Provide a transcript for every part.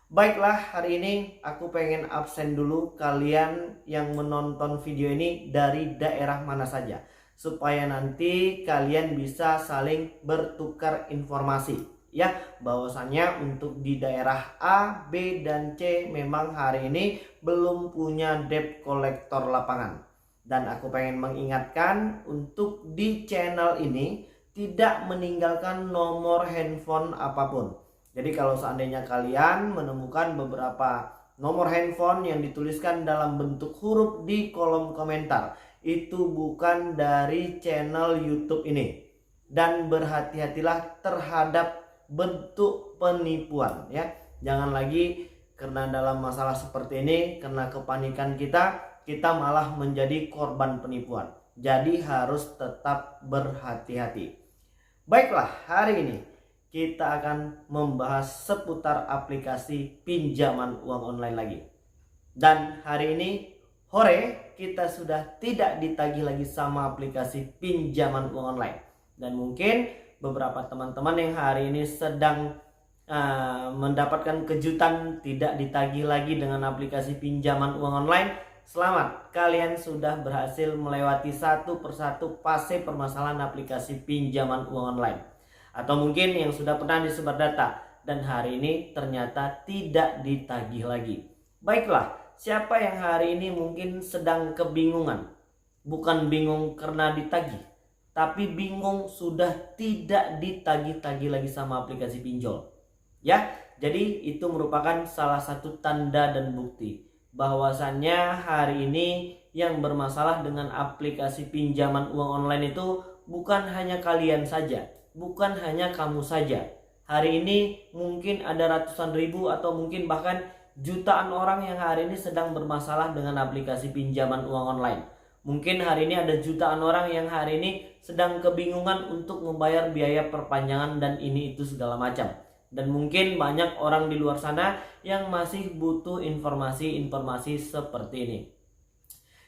Baiklah, hari ini aku pengen absen dulu kalian yang menonton video ini dari daerah mana saja, supaya nanti kalian bisa saling bertukar informasi. Ya, bahwasanya untuk di daerah A, B, dan C memang hari ini belum punya debt collector lapangan. Dan aku pengen mengingatkan untuk di channel ini tidak meninggalkan nomor handphone apapun. Jadi kalau seandainya kalian menemukan beberapa nomor handphone yang dituliskan dalam bentuk huruf di kolom komentar, itu bukan dari channel YouTube ini. Dan berhati-hatilah terhadap bentuk penipuan ya. Jangan lagi karena dalam masalah seperti ini, karena kepanikan kita malah menjadi korban penipuan. Jadi harus tetap berhati-hati. Baiklah, hari ini kita akan membahas seputar aplikasi pinjaman uang online lagi. Dan hari ini hore kita sudah tidak ditagih lagi sama aplikasi pinjaman uang online. Dan mungkin beberapa teman-teman yang hari ini sedang mendapatkan kejutan tidak ditagih lagi dengan aplikasi pinjaman uang online. Selamat, kalian sudah berhasil melewati satu persatu fase permasalahan aplikasi pinjaman uang online. Atau mungkin yang sudah pernah disebar data dan hari ini ternyata tidak ditagih lagi. Baiklah, siapa yang hari ini mungkin sedang kebingungan? Bukan bingung karena ditagih, tapi bingung sudah tidak ditagih-tagih lagi sama aplikasi pinjol. Ya, jadi itu merupakan salah satu tanda dan bukti bahwasannya hari ini yang bermasalah dengan aplikasi pinjaman uang online itu bukan hanya kalian saja, bukan hanya kamu saja. Hari ini mungkin ada ratusan ribu atau mungkin bahkan jutaan orang yang hari ini sedang bermasalah dengan aplikasi pinjaman uang online. Mungkin hari ini ada jutaan orang yang hari ini sedang kebingungan untuk membayar biaya perpanjangan dan ini itu segala macam. Dan mungkin banyak orang di luar sana yang masih butuh informasi-informasi seperti ini.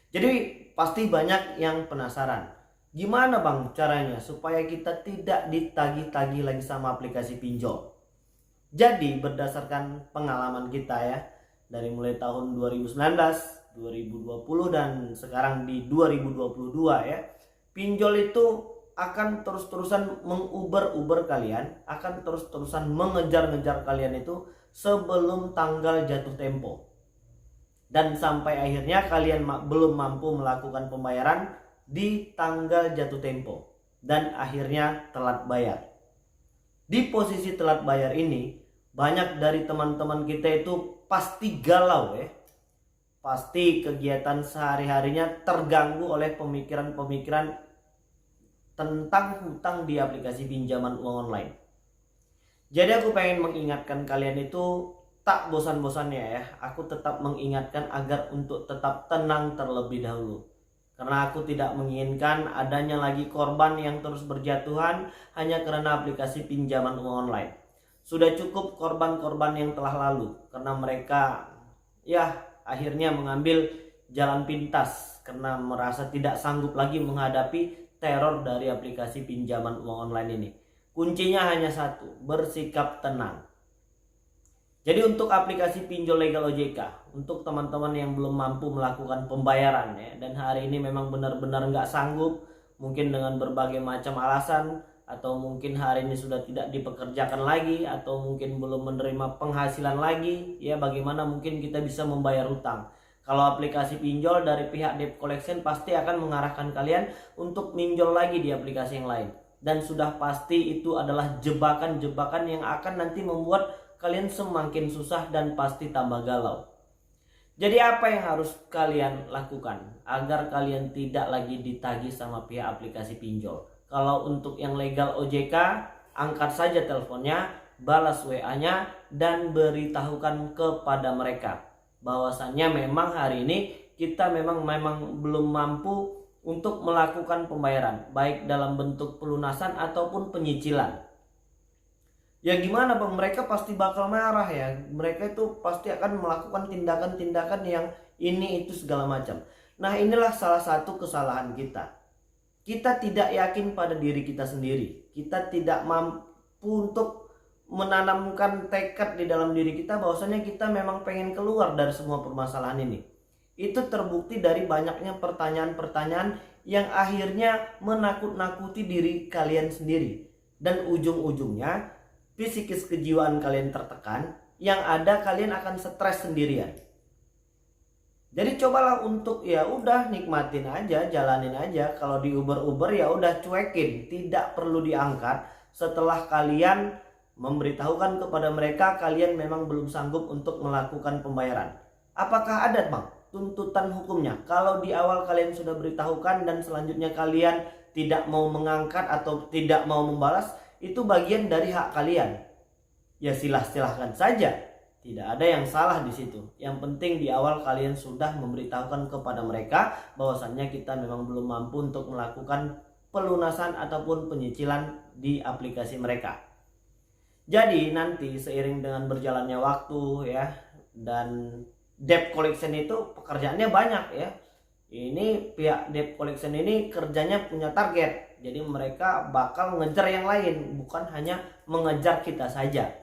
Jadi pasti banyak yang penasaran, gimana bang caranya supaya kita tidak ditagih-tagih lagi sama aplikasi pinjol. Jadi berdasarkan pengalaman kita ya, dari mulai tahun 2019, 2020 dan sekarang di 2022 ya, pinjol itu akan terus-terusan menguber-uber kalian, akan terus-terusan mengejar-ngejar kalian itu sebelum tanggal jatuh tempo. Dan sampai akhirnya kalian belum mampu melakukan pembayaran di tanggal jatuh tempo dan akhirnya telat bayar. Di posisi telat bayar ini, banyak dari teman-teman kita itu pasti galau ya. Pasti kegiatan sehari-harinya terganggu oleh pemikiran-pemikiran tentang hutang di aplikasi pinjaman uang online. Jadi aku pengen mengingatkan kalian itu tak bosan-bosannya ya. Aku tetap mengingatkan agar untuk tetap tenang terlebih dahulu. Karena aku tidak menginginkan adanya lagi korban yang terus berjatuhan hanya karena aplikasi pinjaman uang online. Sudah cukup korban-korban yang telah lalu karena mereka ya akhirnya mengambil jalan pintas karena merasa tidak sanggup lagi menghadapi teror dari aplikasi pinjaman uang online ini. Kuncinya hanya satu, bersikap tenang. Jadi untuk aplikasi pinjol legal OJK, untuk teman-teman yang belum mampu melakukan pembayaran ya, dan hari ini memang benar-benar nggak sanggup, mungkin dengan berbagai macam alasan, atau mungkin hari ini sudah tidak dipekerjakan lagi, atau mungkin belum menerima penghasilan lagi, ya bagaimana mungkin kita bisa membayar hutang. Kalau aplikasi pinjol dari pihak debt collection pasti akan mengarahkan kalian untuk minjol lagi di aplikasi yang lain. Dan sudah pasti itu adalah jebakan-jebakan yang akan nanti membuat kalian semakin susah dan pasti tambah galau. Jadi apa yang harus kalian lakukan agar kalian tidak lagi ditagih sama pihak aplikasi pinjol? Kalau untuk yang legal OJK, angkat saja teleponnya, balas WA-nya, dan beritahukan kepada mereka bahwasannya memang hari ini kita memang belum mampu untuk melakukan pembayaran, baik dalam bentuk pelunasan ataupun penyicilan. Ya gimana bang, mereka pasti bakal marah ya. Mereka itu pasti akan melakukan tindakan-tindakan yang ini itu segala macam. Nah inilah salah satu kesalahan kita. Kita tidak yakin pada diri kita sendiri. Kita tidak mampu untuk menanamkan tekad di dalam diri kita bahwasanya kita memang pengen keluar dari semua permasalahan ini. Itu terbukti dari banyaknya pertanyaan-pertanyaan yang akhirnya menakut-nakuti diri kalian sendiri. Dan ujung-ujungnya psikis kejiwaan kalian tertekan, yang ada kalian akan stres sendirian. Jadi cobalah untuk ya udah nikmatin aja, jalanin aja. Kalau di Uber ya udah cuekin, tidak perlu diangkat setelah kalian memberitahukan kepada mereka kalian memang belum sanggup untuk melakukan pembayaran. Apakah ada bang tuntutan hukumnya? Kalau di awal kalian sudah beritahukan dan selanjutnya kalian tidak mau mengangkat atau tidak mau membalas, itu bagian dari hak kalian. Ya silahkan saja. Tidak ada yang salah di situ. Yang penting di awal kalian sudah memberitahukan kepada mereka bahwasannya kita memang belum mampu untuk melakukan pelunasan ataupun penyicilan di aplikasi mereka. Jadi nanti seiring dengan berjalannya waktu ya, dan debt collection itu pekerjaannya banyak ya. Ini pihak debt collection ini kerjanya punya target. Jadi mereka bakal ngejar yang lain, bukan hanya mengejar kita saja.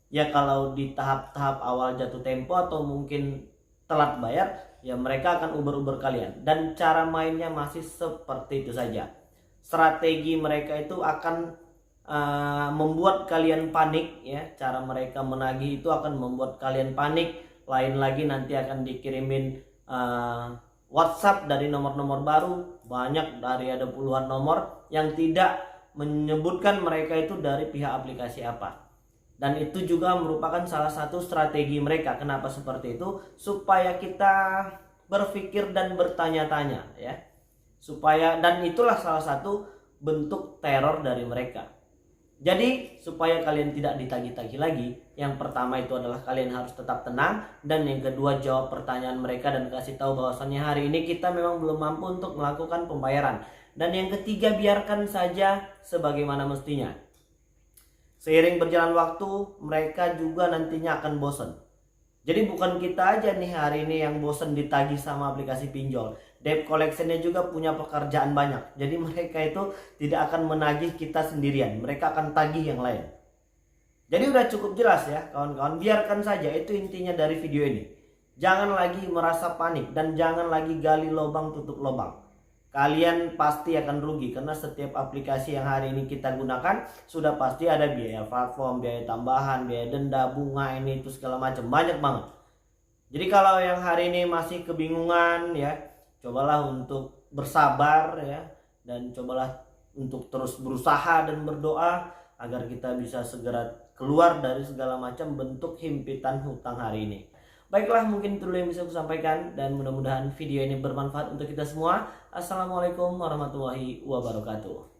Ya kalau di tahap-tahap awal jatuh tempo atau mungkin telat bayar, ya mereka akan uber-uber kalian. Dan cara mainnya masih seperti itu saja. Strategi mereka itu akan membuat kalian panik ya. Cara mereka menagih itu akan membuat kalian panik. Lain lagi nanti akan dikirimin WhatsApp dari nomor-nomor baru. Banyak, dari ada puluhan nomor yang tidak menyebutkan mereka itu dari pihak aplikasi apa. Dan itu juga merupakan salah satu strategi mereka. Kenapa seperti itu? Supaya kita berpikir dan bertanya-tanya ya. Dan itulah salah satu bentuk teror dari mereka. Jadi supaya kalian tidak ditagih-tagih lagi, yang pertama itu adalah kalian harus tetap tenang, dan yang kedua jawab pertanyaan mereka dan kasih tahu bahwasannya hari ini kita memang belum mampu untuk melakukan pembayaran. Dan yang ketiga, biarkan saja sebagaimana mestinya. Seiring berjalan waktu, mereka juga nantinya akan bosan. Jadi bukan kita aja nih hari ini yang bosan ditagih sama aplikasi pinjol. Debt collectionnya juga punya pekerjaan banyak. Jadi mereka itu tidak akan menagih kita sendirian. Mereka akan tagih yang lain. Jadi udah cukup jelas ya kawan-kawan. Biarkan saja, itu intinya dari video ini. Jangan lagi merasa panik dan jangan lagi gali lubang tutup lubang. Kalian pasti akan rugi karena setiap aplikasi yang hari ini kita gunakan sudah pasti ada biaya platform, biaya tambahan, biaya denda, bunga, ini itu segala macam, banyak banget. Jadi kalau yang hari ini masih kebingungan ya, cobalah untuk bersabar ya, dan cobalah untuk terus berusaha dan berdoa agar kita bisa segera keluar dari segala macam bentuk himpitan hutang hari ini. Baiklah, mungkin itu dulu yang bisa aku sampaikan, dan mudah-mudahan video ini bermanfaat untuk kita semua. Assalamualaikum warahmatullahi wabarakatuh.